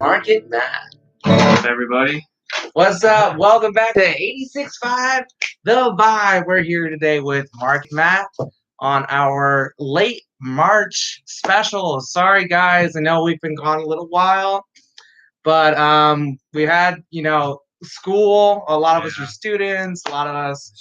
Market Matt. What's up, everybody? What's up? Welcome back to 86.5 The Vibe. We're here today with Market Matt on our late March special. Sorry, guys. I know we've been gone a little while, but we had, school. A lot of us are students. A lot of us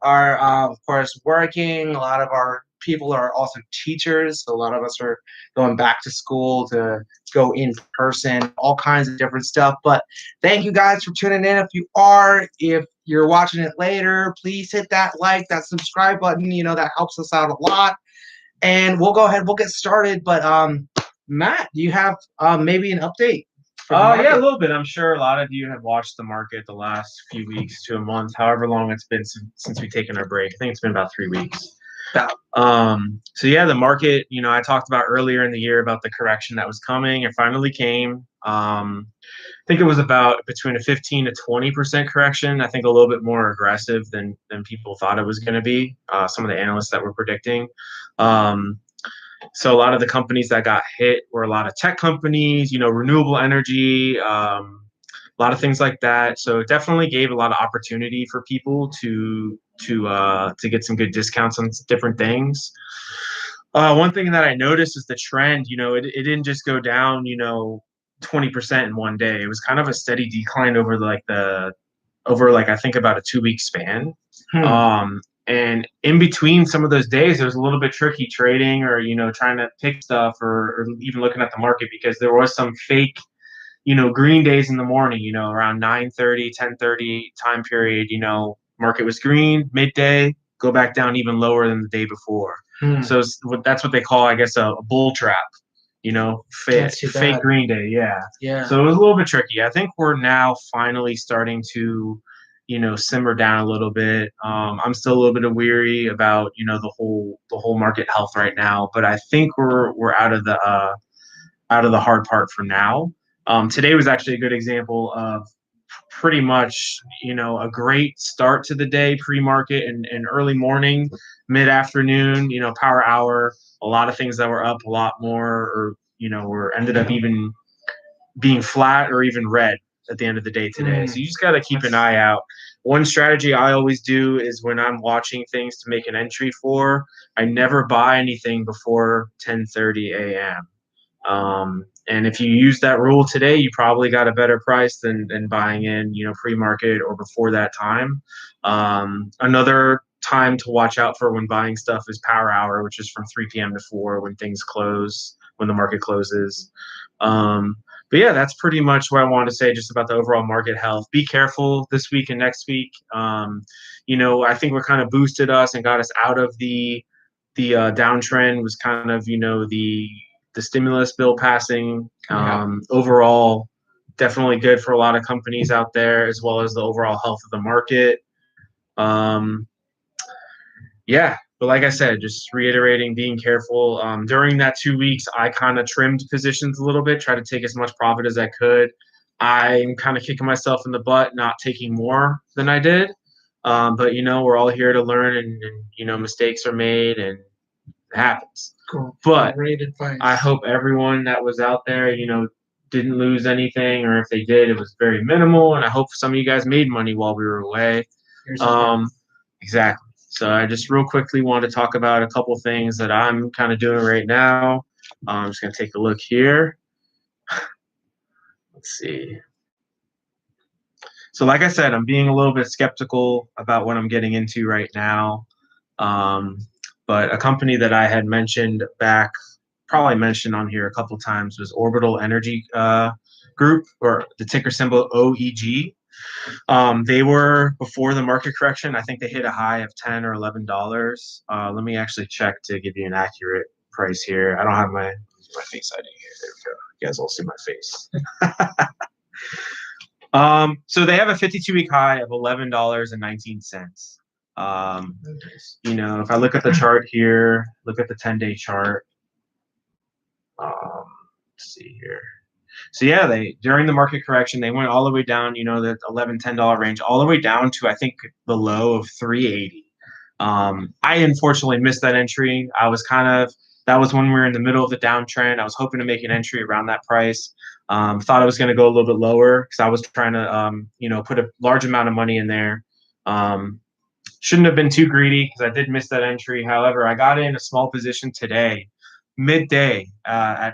are, of course, working. A lot of our people are also teachers. So a lot of us are going back to school to go in person, all kinds of different stuff. But thank you guys for tuning in. If you're watching it later, please hit that like, that subscribe button. That helps us out a lot. And we'll go ahead, we'll get started. But Matt, do you have maybe an update? Yeah, a little bit. I'm sure a lot of you have watched the market the last few weeks to a month, however long it's been since we've taken our break. I think it's been about 3 weeks. So yeah, the market, I talked about earlier in the year about the correction that was coming. It finally came. I think it was about between a 15 to 20% correction. I think a little bit more aggressive than people thought it was going to be. Some of the analysts that were predicting. So a lot of the companies that got hit were a lot of tech companies, renewable energy, a lot of things like that. So it definitely gave a lot of opportunity for people to get some good discounts on different things. One thing that I noticed is the trend. It didn't just go down, 20% in one day. It was kind of a steady decline over I think about a 2-week span. And in between some of those days, it was a little bit tricky trading or, trying to pick stuff or even looking at the market because there was some fake, green days in the morning, around 9:30, 10:30 time period, market was green, midday, go back down even lower than the day before. So that's what they call, I guess, a bull trap, fake green day. Yeah. So it was a little bit tricky. I think we're now finally starting to simmer down a little bit. I'm still a little bit weary about the whole market health right now, but I think we're out of the hard part for now. Today was actually a good example of pretty much a great start to the day, pre-market and early morning, mid-afternoon, power hour. A lot of things that were up a lot more, or were ended up even being flat or even red at the end of the day today. So you just got to keep an eye out. One strategy I always do is when I'm watching things to make an entry for, I never buy anything before 10:30 a.m. And if you use that rule today, you probably got a better price than buying in, pre-market or before that time. Another time to watch out for when buying stuff is power hour, which is from 3 p.m. to 4 when things close, when the market closes. But yeah, that's pretty much what I wanted to say just about the overall market health. Be careful this week and next week. I think what kind of boosted us and got us out of the downtrend was kind of, the stimulus bill passing. Overall, definitely good for a lot of companies out there, as well as the overall health of the market. But like I said, just reiterating, being careful. During that 2 weeks, I kind of trimmed positions a little bit, tried to take as much profit as I could. I'm kind of kicking myself in the butt, not taking more than I did. But, we're all here to learn and mistakes are made and it happens. Cool. But Great advice. I hope everyone that was out there, didn't lose anything, or if they did, it was very minimal. And I hope some of you guys made money while we were away. Exactly. So I just real quickly want to talk about a couple things that I'm kind of doing right now. I'm just going to take a look here. Let's see. So like I said, I'm being a little bit skeptical about what I'm getting into right now. But a company that I had mentioned back, probably mentioned on here a couple times, was Orbital Energy Group, or the ticker symbol OEG. They were, before the market correction, I think they hit a high of $10 or $11. Let me actually check to give you an accurate price here. I don't have my face ID here. There we go. You guys all see my face. So they have a 52-week high of $11.19. If I look at the chart here, look at the 10-day chart. Let's see here. So yeah, during the market correction, they went all the way down, the $11, $10 range, all the way down to, I think, the low of $3.80. I unfortunately missed that entry. I was kind of That was when we were in the middle of the downtrend. I was hoping to make an entry around that price. Thought I was going to go a little bit lower because I was trying to, put a large amount of money in there. Shouldn't have been too greedy because I did miss that entry. However, I got in a small position today, midday, at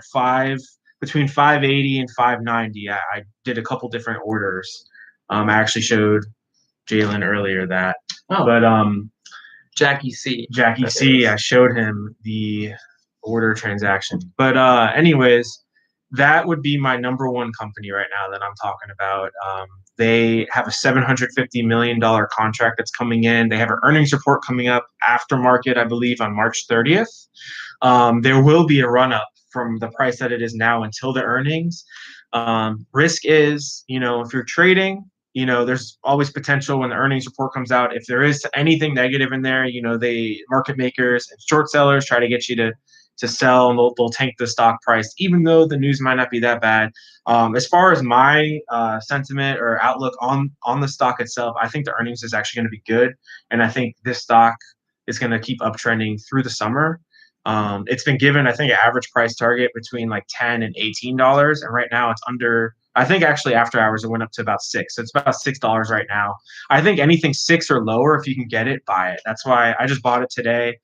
between 580 and 590. I did a couple different orders. I actually showed Jalen earlier that. Oh. But Jackie C. I showed him the order transaction. But anyways, that would be my number one company right now that I'm talking about. They have a $750 million contract that's coming in. They have an earnings report coming up after market, I believe, on March 30th. There will be a run up from the price that it is now until the earnings. Risk is, if you're trading, there's always potential when the earnings report comes out. If there is anything negative in there, they market makers and short sellers try to get you to sell, and they'll tank the stock price, even though the news might not be that bad. As far as my sentiment or outlook on the stock itself, I think the earnings is actually going to be good, and I think this stock is going to keep uptrending through the summer. It's been given, I think, an average price target between like $10 and $18, and right now it's under. I think actually after hours it went up to about $6, so it's about $6 right now. I think anything 6 or lower, if you can get it, buy it. That's why I just bought it today.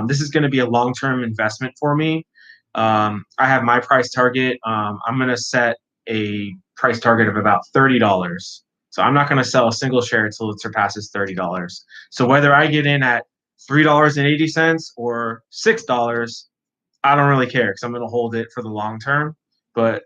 This is going to be a long-term investment for me. I have my price target. I'm going to set a price target of about $30. So I'm not going to sell a single share until it surpasses $30. So whether I get in at $3.80 or $6, I don't really care because I'm going to hold it for the long term. But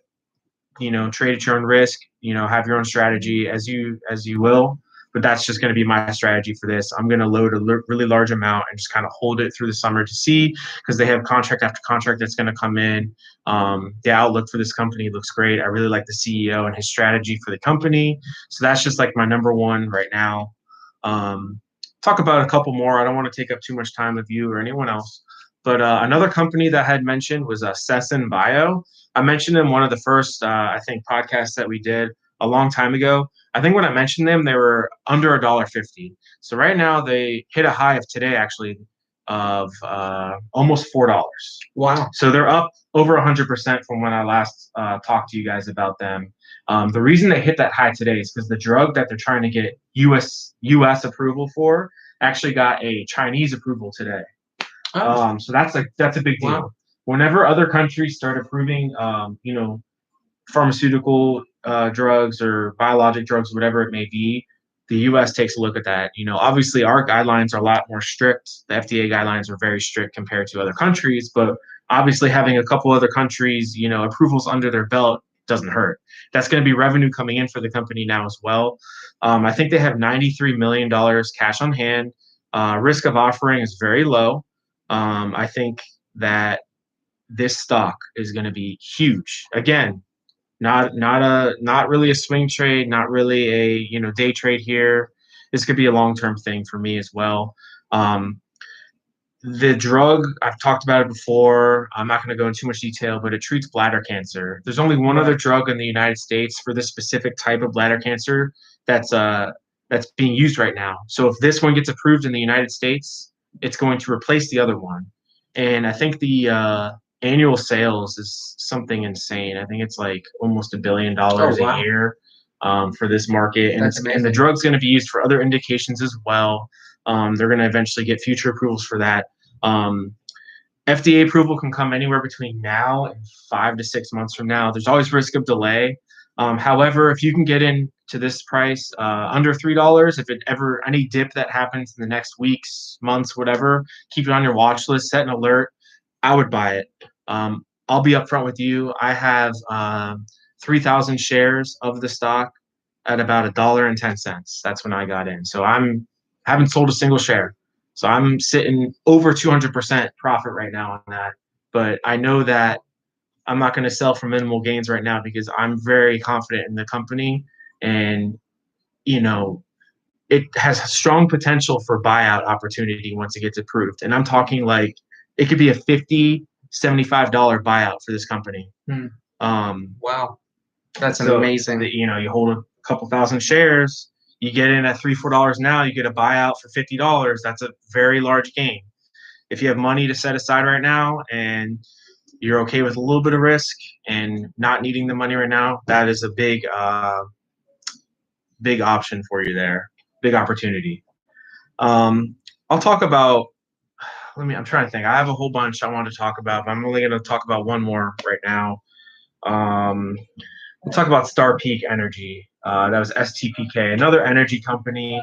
trade at your own risk. Have your own strategy as you will. But that's just going to be my strategy for this. I'm going to load a really large amount and just kind of hold it through the summer to see, because they have contract after contract that's going to come in. The outlook for this company looks great. I really like the CEO and his strategy for the company. So that's just like my number one right now. Talk about a couple more. I don't want to take up too much time with you or anyone else. But another company that I had mentioned was Sesson Bio. I mentioned them one of the first, I think, podcasts that we did a long time ago. I think when I mentioned them, they were under $1.50. So right now they hit a high of today, actually, of almost $4. Wow. So they're up over 100% from when I last talked to you guys about them. The reason they hit that high today is because the drug that they're trying to get U.S. approval for actually got a Chinese approval today. Oh. So that's a big deal. Wow. Whenever other countries start approving, pharmaceutical drugs or biologic drugs, whatever it may be, the U.S. takes a look at that. Obviously our guidelines are a lot more strict. The FDA guidelines are very strict compared to other countries, but obviously having a couple other countries, approvals under their belt doesn't hurt. That's going to be revenue coming in for the company now as well. I think they have $93 million cash on hand. Risk of offering is very low. I think that this stock is going to be huge. Again, not really a swing trade, not really a day trade here. This could be a long-term thing for me as well. The drug, I've talked about it before. I'm not going to go into too much detail, but it treats bladder cancer. There's only one other drug in the United States for this specific type of bladder cancer that's being used right now. So if this one gets approved in the United States, it's going to replace the other one. And I think the annual sales is something insane. I think it's like almost $1 billion a year for this market. And the drug's going to be used for other indications as well. They're going to eventually get future approvals for that. FDA approval can come anywhere between now and 5 to 6 months from now. There's always risk of delay. However, if you can get into this price under $3, if it ever any dip that happens in the next weeks, months, whatever, keep it on your watch list, set an alert. I would buy it. I'll be upfront with you. I have 3,000 shares of the stock at about $1.10. That's when I got in. So haven't sold a single share. So I'm sitting over 200% profit right now on that. But I know that I'm not going to sell for minimal gains right now because I'm very confident in the company, and it has strong potential for buyout opportunity once it gets approved. And I'm talking like it could be a $50, $75 buyout for this company. Wow, that's amazing. You hold a couple thousand shares, you get in at $3, $4 now, you get a buyout for $50. That's a very large gain. if you have money to set aside right now and you're okay with a little bit of risk and not needing the money right now, that is a big option for you there, big opportunity. I'll talk about. I'm trying to think. I have a whole bunch I want to talk about, but I'm only going to talk about one more right now. We'll talk about Star Peak Energy. That was STPK, another energy company.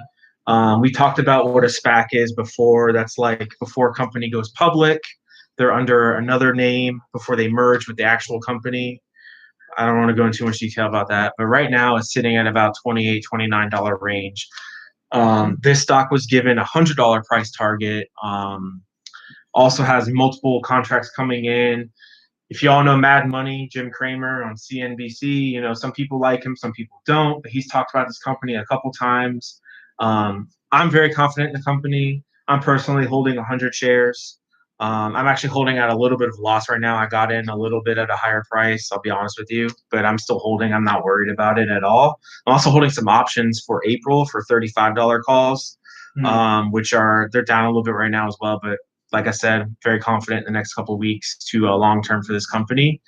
We talked about what a SPAC is before. That's like before a company goes public. They're under another name before they merge with the actual company. I don't want to go into too much detail about that, but right now it's sitting at about $28, $29 range. This stock was given a $100 price target. Also has multiple contracts coming in. If you all know Mad Money, Jim Cramer on CNBC, some people like him, some people don't, but he's talked about this company a couple times. I'm very confident in the company. I'm personally holding 100 shares. I'm actually holding at a little bit of loss right now. I got in a little bit at a higher price, I'll be honest with you, but I'm still holding. I'm not worried about it at all. I'm also holding some options for April for $35 calls, they're down a little bit right now as well, but like I said, very confident in the next couple of weeks to long term for this company.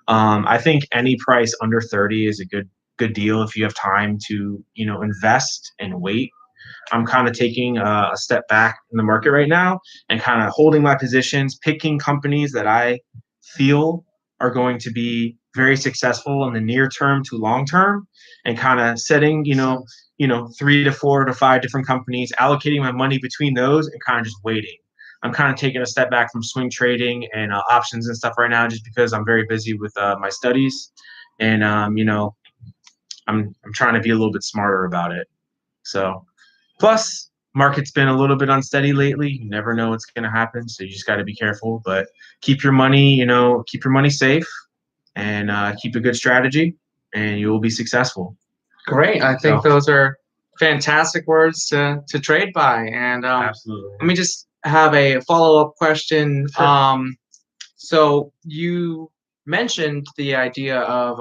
I think any price under 30 is a good deal if you have time to invest and wait. I'm kind of taking a step back in the market right now and kind of holding my positions, picking companies that I feel are going to be very successful in the near term to long term, and kind of setting 3 to 4 to 5 different companies, allocating my money between those, and kind of just waiting. I'm kind of taking a step back from swing trading and options and stuff right now, just because I'm very busy with my studies, and I'm trying to be a little bit smarter about it. So, plus market's been a little bit unsteady lately. You never know what's going to happen, so you just got to be careful. But keep your money, safe, and keep a good strategy, and you will be successful. Great. I think those are fantastic words to trade by. And absolutely. Let me just have a follow-up question. Sure. So you mentioned the idea of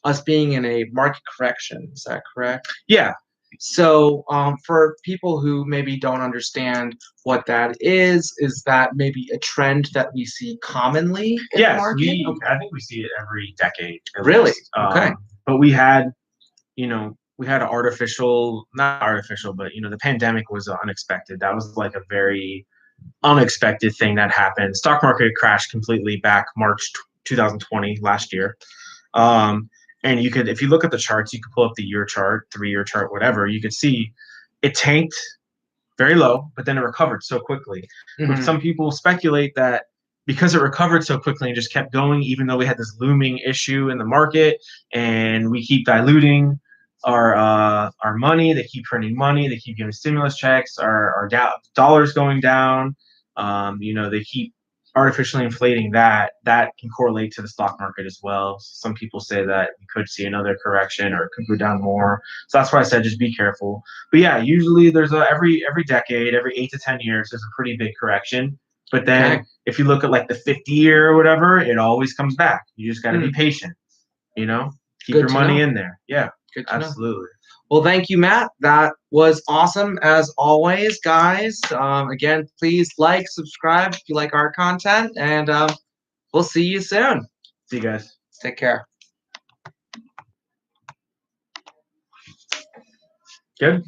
us being in a market correction. Is that correct? Yeah. So for people who maybe don't understand what that is that maybe a trend that we see commonly in the market? I think we see it every decade. Really? Okay. But we had not artificial, but the pandemic was unexpected. That was like a very unexpected thing that happened. Stock market crashed completely back March 2020, last year. And if you look at the charts, you could pull up the year chart, 3-year chart, whatever, you could see it tanked very low, but then it recovered so quickly. But some people speculate that because it recovered so quickly and just kept going, even though we had this looming issue in the market, and we keep diluting our money, they keep printing money, they keep giving stimulus checks, our dollars going down, they keep artificially inflating that can correlate to the stock market as well. Some people say that we could see another correction, or it could go down more. So that's why I said just be careful. But yeah, usually there's every decade, every 8 to 10 years, there's a pretty big correction. But then if you look at like the 50-year or whatever, it always comes back. You just got to be patient. Keep your money in there. Yeah, absolutely. Well, thank you, Matt. That was awesome as always, guys. Again, please like, subscribe if you like our content, and we'll see you soon. See you guys. Take care. Good.